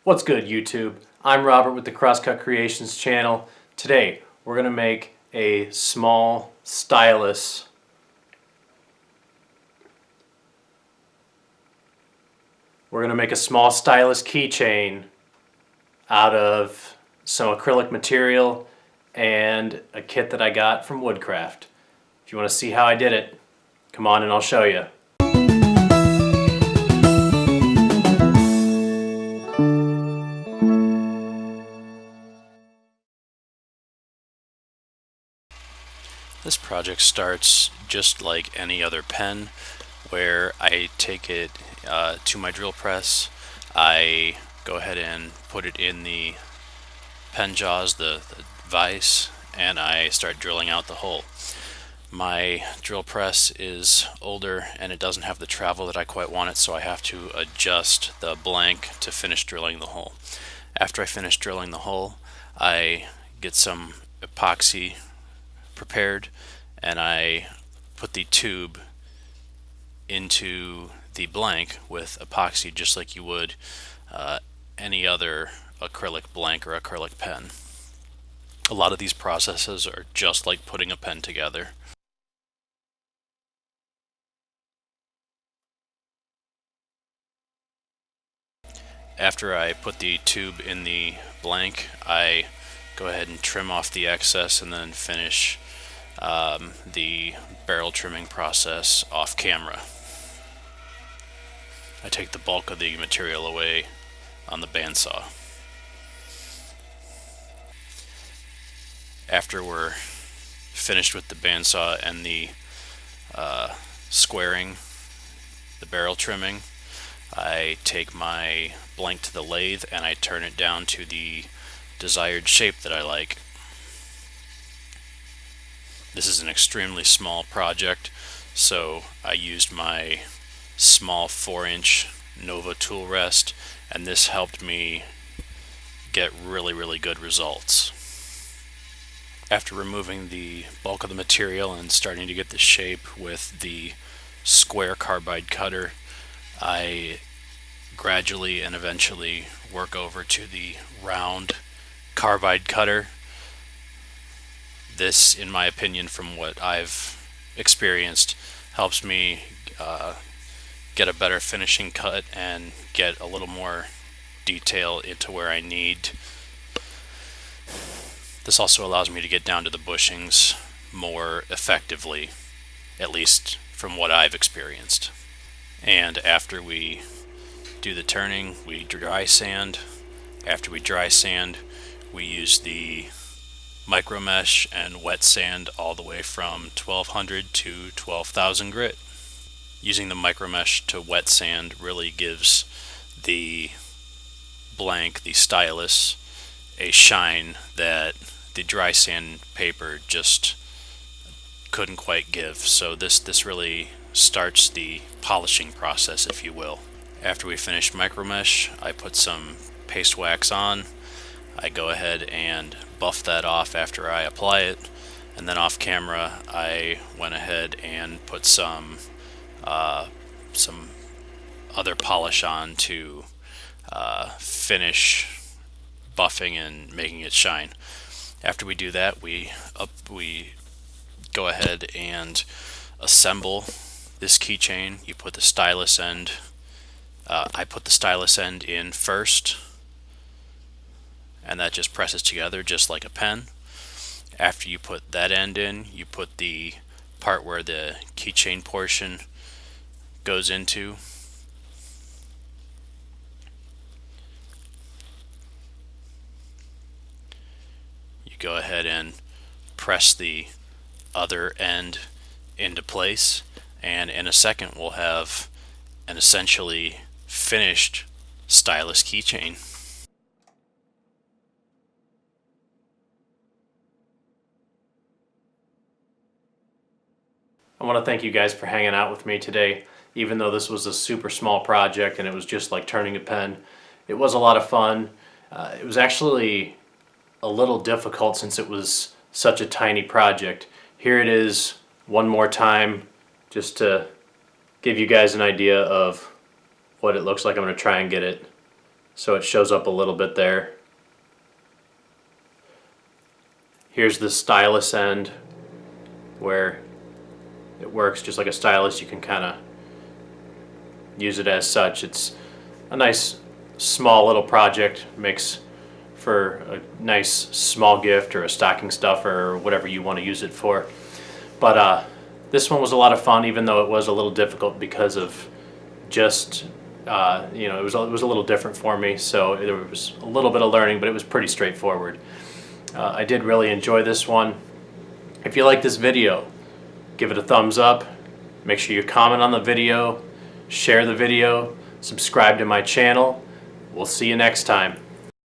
What's good, YouTube? I'm Robert with the Crosscut Creations channel. Today we're going to make a small stylus keychain out of some acrylic material and a kit that I got from Woodcraft. If you want to see how I did it, come on and I'll show you. This project starts just like any other pen, where I take it to my drill press. I go ahead and put it in the pen jaws, the vise, and I start drilling out the hole. My drill press is older and it doesn't have the travel that I quite want it, so I have to adjust the blank to finish drilling the hole. After I finish drilling the hole, I get some epoxy prepared and I put the tube into the blank with epoxy, just like you would any other acrylic blank or acrylic pen. A lot of these processes are just like putting a pen together. After I put the tube in the blank, I go ahead and trim off the excess and then finish the barrel trimming process off camera. I take the bulk of the material away on the bandsaw. After we're finished with the bandsaw and the squaring, the barrel trimming, I take my blank to the lathe and I turn it down to the desired shape that I like. This is an extremely small project, so I used my small 4-inch Nova tool rest, and this helped me get really good results. After removing the bulk of the material and starting to get the shape with the square carbide cutter, I gradually and eventually work over to the round carbide cutter. This, in my opinion, from what I've experienced, helps me get a better finishing cut and get a little more detail into where I need. This also allows me to get down to the bushings more effectively, at least from what I've experienced. And after we do the turning, we dry sand. After we dry sand, we use the micro mesh and wet sand all the way from 1200 to 12,000 grit. Using the micro mesh to wet sand really gives the blank, the stylus, a shine that the dry sand paper just couldn't quite give. So this really starts the polishing process, if you will. After we finish micro mesh, I put some paste wax on. I go ahead and buff that off after I apply it, and then off camera I went ahead and put some other polish on to finish buffing and making it shine. After we do that, we go ahead and assemble this keychain. You put the stylus end, I put the stylus end in first, and that just presses together just like a pen. After you put that end in, you put the part where the keychain portion goes into. You go ahead and press the other end into place, and in a second we'll have an essentially finished Stylus keychain. I want to thank you guys for hanging out with me today. Even though this was a super small project and it was just like turning a pen, it was a lot of fun. It was actually a little difficult since it was such a tiny project. Here it is one more time just to give you guys an idea of what it looks like. I'm going to try and get it so it shows up a little bit there. Here's the stylus end where it works just like a stylus. You can kind of use it as such. It's a nice small little project, makes for a nice small gift or a stocking stuffer or whatever you want to use it for. But this one was a lot of fun, even though it was a little difficult because of just you know, it was a little different for me, so there was a little bit of learning, but it was pretty straightforward. I did really enjoy this one. If you like this video, give it a thumbs up. Make sure you comment on the video, share the video, subscribe to my channel. We'll see you next time.